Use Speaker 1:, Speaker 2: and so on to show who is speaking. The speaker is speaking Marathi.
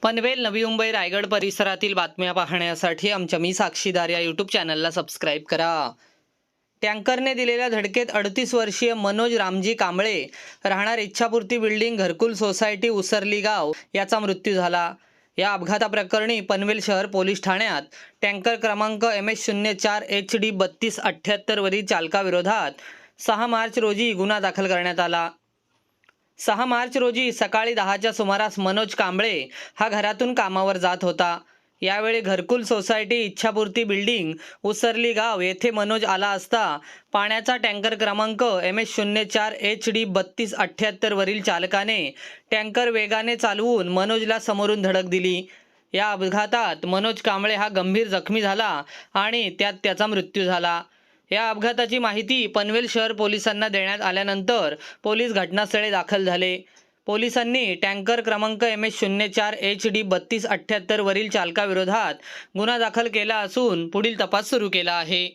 Speaker 1: पनवेल, नवी मुंबई, रायगड परिसरातील बातम्या पाहण्यासाठी आमच्या मी साक्षीदार या यूट्यूब चॅनलला सबस्क्राईब करा। टँकरने दिलेल्या धडकेत 38 वर्षीय मनोज रामजी कांबळे राहणार इच्छापूर्ती बिल्डिंग घरकुल सोसायटी उसरली गाव याचा मृत्यू झाला। या अपघाताप्रकरणी पनवेल शहर पोलीस ठाण्यात टँकर क्रमांक MS04HD 3278 वरील चालकाविरोधात 6 मार्च रोजी गुन्हा दाखल करण्यात आला। 6 मार्च रोजी सकाळी 10च्या सुमारास मनोज कांबळे हा घरातून कामावर जात होता। यावेळी घरकुल सोसायटी इच्छापूर्ती बिल्डिंग उसरली गाव येथे मनोज आला असता पाण्याचा टँकर क्रमांक MS04HD 3278 वरील चालकाने टँकर वेगाने चालवून मनोजला समोरून धडक दिली। या अपघातात मनोज कांबळे हा गंभीर जखमी झाला आणि त्यात त्याचा मृत्यू झाला। या अपघाताची माहिती पनवेल शहर पोलिसांना देण्यात आल्यानंतर पोलीस घटनास्थळी दाखल झाले। पोलिसांनी टँकर क्रमांक MS04HD 3278 वरील चालकाविरोधात गुन्हा दाखल केला असून पुढील तपास सुरू केला आहे।